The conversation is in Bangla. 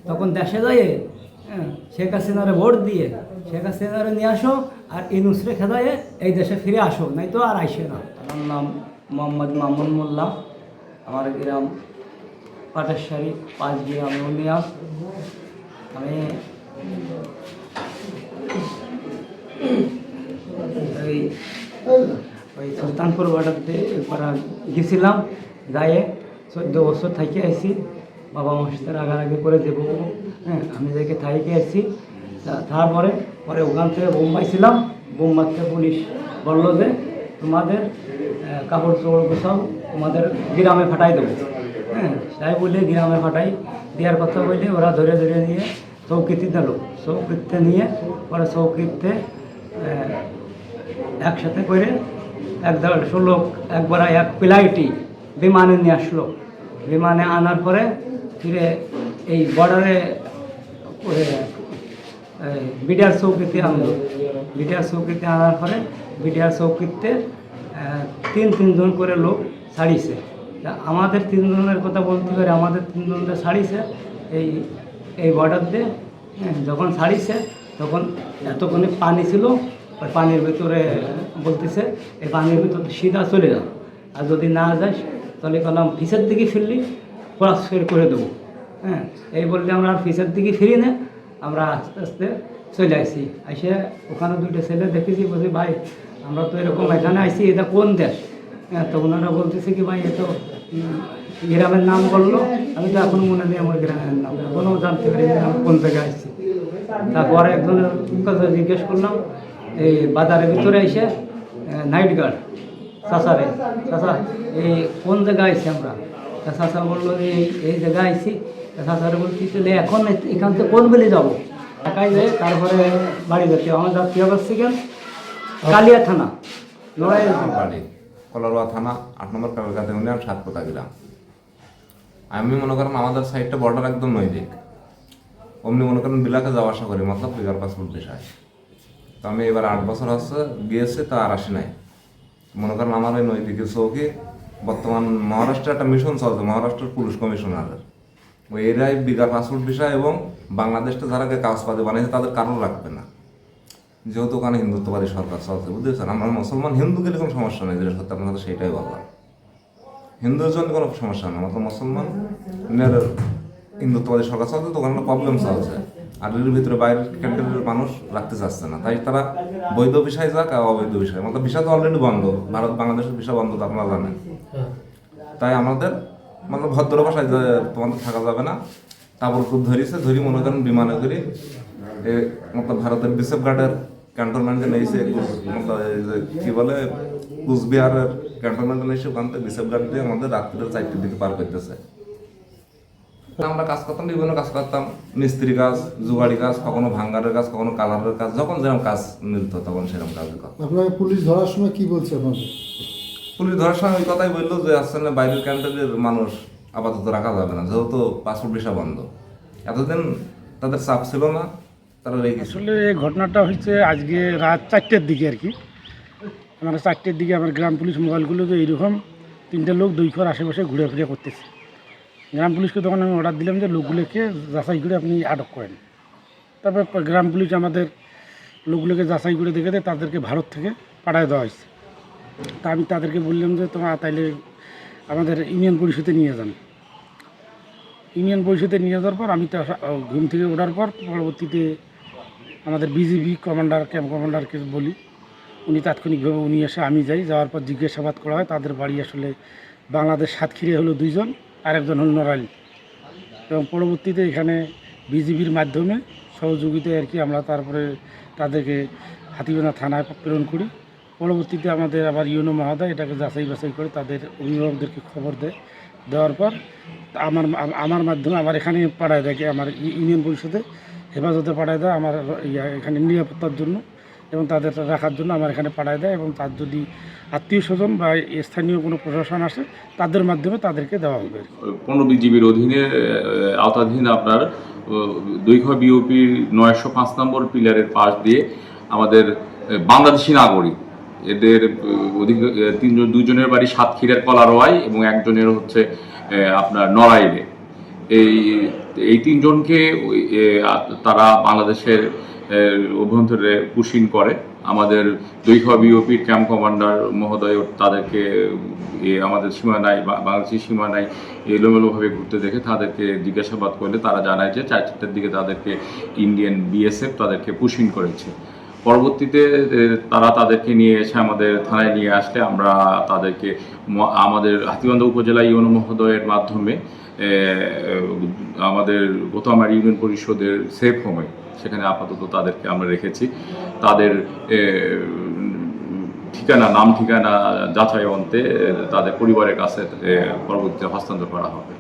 তখন দেশে যাইয়ে শেখ হাসিনারে ভোট দিয়ে শেখ হাসিনারে নিয়ে আসো আর ইনুসরে খেদায়ে এই দেশে ফিরে আসো, নাই তো আর আইসে না। আমার নাম মোহাম্মদ মামুন মোল্লা, আমার গ্রাম পাটেশ্বরী, 5 গ্রাম ইউনিয়ন। আমি ওই সুলতানপুর বর্ডারতে গেছিলাম, যাইয়ে 14 বছর থাকি আইছি। বাবা মার সাথে আগারাগি করে দেবো, আমি যাকে থাইকে আসছি। তারপরে ওখান থেকে বোম্বাই ছিলাম। বোম্বাইতে পুলিশ বললো যে তোমাদের কাপড় চোপড় সব তোমাদের গ্রামে ফাটাই দেবো। তাই বলে গ্রামে ফাটাই দেওয়ার কথা বলে ওরা ধরে নিয়ে চৌকিতে দিল। চৌকিতে নিয়ে পরে চৌকিতে একসাথে করে 100 লোক একবার এক প্লাইটি বিমানে নিয়ে আসলো। বিমানে আনার পরে ফিরে এই বর্ডারে বিডিআর চৌকিতে আনলো। বিডিআর চৌকিতে আনার পরে বিডিআর চৌকিতে 3জন করে লোক ছাড়িয়েছে। আমাদের 3 জনের কথা বলতে পারে, আমাদের 3 জনের ছাড়িয়েছে এই বর্ডার দিয়ে। যখন ছাড়িয়েছে তখন এতক্ষণে পানি ছিল, ওই পানির ভিতরে বলতেছে এই পানির ভিতরে সিধা চলে যাও, আর যদি না যাস তাহলে বললাম ফিসের দিকে ফিরলি ট্রান্সফার করে দেবো। এই বললে আমরা আর ফিসের দিকে ফিরি না, আমরা আস্তে আস্তে চলে আসি। এসে ওখানে 2টা ছেলে দেখেছি, বলছি ভাই আমরা তো এরকম এখানে আইসি, এটা কোন দেশ? তো ওনারা বলতেছে কি ভাই এ তো গ্রামের নাম বললো। আমি তো এখনো মনে নেই আমার গ্রামের নাম, এখনও জানতে পারি আমি কোন জায়গায় আসছি। তারপরে একজনের কথা জিজ্ঞেস করলাম, এই বাজারের ভিতরে এসে নাইট গার্ড চাষারে, চাষা এই কোন জায়গায় আইসি আমরা? চাষা বললো যে এই জায়গায় আইসি। চাষারে বলছি তাহলে এখন এখান থেকে কোন বেলে যাবো? একাই যায়, তারপরে বাড়ি যেতে আমার যাত্রী অবস্থা কেন কালিয়া থানা লড়াই বাড়ি কলারোয়া থানা 8 নম্বর কালকাতা ইউনিয়ন 7 গ্রাম। আমি মনে করেন আমাদের সাইডটা বর্ডার একদম নৈদিক, অমনি মনে করেন বিলাকে যাওয়া আসা করি, মতলব বিগার পাসপোর্ট বিষয়। তো আমি এবার 8 বছর হচ্ছে গিয়েছি, তা আর আসি নাই। মনে করেন আমার ওই নৈদিকে চৌকি বর্তমান মহারাষ্ট্রে একটা মিশন চলছে, মহারাষ্ট্রের পুলিশ কমিশনারের। ওই এরাই বিগার পাসপোর্ট বিষয় এবং বাংলাদেশটা যারা কাগজপাতি বানিয়েছে তাদের কারণ রাখবে না, যেহেতু ওখানে হিন্দুত্ববাদী সরকার চলছে, বুঝতেছেন? আমরা মুসলমান হিন্দু গেলে কোনো সমস্যা নেই, যেটা সত্যি আপনার সাথে সেইটাই বললাম। হিন্দুর জন্য কোনো সমস্যা নেই, মতো মুসলমান হিন্দুত্ববাদী সরকার চলছে, তো ওখানে প্রবলেম চলছে। আর এর ভিতরে বাইরের ক্যান্ট্রির মানুষ রাখতে চাচ্ছে না, তাই তারা বৈধ বিষয় যাক আর অবৈধ বিষয়, মতো বিষয় তো অলরেডি বন্ধ, ভারত বাংলাদেশের বিষয় বন্ধ, তো আপনারা জানেন। তাই আমাদের মানে ভদ্র ভাষায় যে তোমাদের থাকা যাবে না, তারপর খুব ধরি মনে করেন বিমানে করি মতলব ভারতের বিসেফ গার্ডের ক্যান্টনমেন্টে নিয়েছে, কি বলে কুচবিহারের ক্যান্টনমেন্টে নিয়েছে, ওখান থেকে বিসেফ গার্ড দিয়ে আমাদের রাত্রিতে 4টের দিকে পার করতেছে। আমরা কাজ করতাম, বিভিন্ন কাজ করতাম, মিস্ত্রি কাজ, জুগাড়ি কাজ, কখনো ভাঙ্গারের কাজ, কখনো কালারের কাজ, যখন যেরকম কাজ মিলত তখন সেরকম কাজ করতাম। আপনাকে পুলিশ ধরার সময় কি বলছে আপনাদের? পুলিশ ধরার সময় ওই কথাই বললো যে আসলে বাইরের ক্যান্ট্রির মানুষ আপাতত রাখা যাবে না, যেহেতু পাসপোর্ট ভিসা বন্ধ। এতদিন তাদের চাপ ছিল না, তারা রেখে। আসলে এই ঘটনাটা হচ্ছে আজকে রাত 4টের দিকে আর কি। আমরা 4টের দিকে আমার গ্রাম পুলিশ মোবাইলগুলো যে এইরকম 3টে লোক দৈখর আশেপাশে ঘুরে ফিরে করতেছে। গ্রাম পুলিশকে তখন আমি অর্ডার দিলাম যে লোকগুলোকে যাচাই করে আপনি আটক করেন। তারপর গ্রাম পুলিশ আমাদের লোকগুলোকে যাচাই করে দেখে দেয়, তাদেরকে ভারত থেকে পাঠায় দেওয়া হয়েছে। তা আমি তাদেরকে বললাম যে তোমার তাইলে আমাদের ইউনিয়ন পরিষদে নিয়ে যান। ইউনিয়ন পরিষদে নিয়ে যাওয়ার পর আমি তো ঘুম থেকে ওঠার পর পরবর্তীতে আমাদের বিজিবি কমান্ডার, ক্যাম্প কমান্ডারকে বলি, উনি তাৎক্ষণিকভাবে উনি এসে আমি যাওয়ার পর জিজ্ঞাসাবাদ করা হয়। তাদের বাড়ি আসলে বাংলাদেশ সাতক্ষীরা হলো 2 জন, আর একজন হল নড়াইল। এবং পরবর্তীতে এখানে বিজিবির মাধ্যমে সহযোগিতায় আর কি আমরা তারপরে তাদেরকে হাতিবান্ধা থানায় প্রেরণ করি। পরবর্তীতে আমাদের আবার ইউনো মহোদয় এটাকে যাচাই বাছাই করে তাদের অভিভাবকদেরকে খবর দেওয়ার পর আমার মাধ্যমে আমার এখানে পাঠায় দেয়, আমার ইউনিয়ন পরিষদে হেফাজতে পাঠায় দেয়, আমার এখানে নিরাপত্তার জন্য এবং তাদের রাখার জন্য আমার এখানে পাঠায় দেয়। এবং তার যদি আত্মীয় স্বজন বা স্থানীয় কোনো প্রশাসন আসে তাদের মাধ্যমে তাদেরকে দেওয়া হবে। 15 বিজিবির অধীনে আওতাধীন আপনার দৈঘ বিওপির 905 নম্বর পিলারের পাশ দিয়ে আমাদের বাংলাদেশি নাগরিক, এদের অধিক 2 জনের বাড়ি সাতক্ষীরার কলারোয়ায় এবং একজনের হচ্ছে আপনার নড়াইলে। এই তিনজনকে তারা বাংলাদেশের অভ্যন্তরে পুশিং করে। আমাদের দৈঘ বিওপির ক্যাম্প কমান্ডার মহোদয় তাদেরকে আমাদের সীমানায় বাংলাদেশের সীমানায় এলোমেলোভাবে ঘুরতে দেখে তাদেরকে জিজ্ঞাসাবাদ করলে তারা জানায় যে 4টার দিকে তাদেরকে ইন্ডিয়ান বিএসএফ তাদেরকে পুশিং করেছে। পরবর্তীতে তারা তাদেরকে নিয়ে এসে আমাদের থানায় নিয়ে আসলে আমরা তাদেরকে আমাদের হাতীবান্ধা উপজেলা ইউনো মহোদয়ের মাধ্যমে আমাদের গোতামার ইউনিয়ন পরিষদের সেফ হোমে সেখানে আপাতত তাদেরকে আমরা রেখেছি। তাদের নাম ঠিকানা যাচাই অন্তে তাদের পরিবারের কাছে পরবর্তীতে হস্তান্তর করা হবে।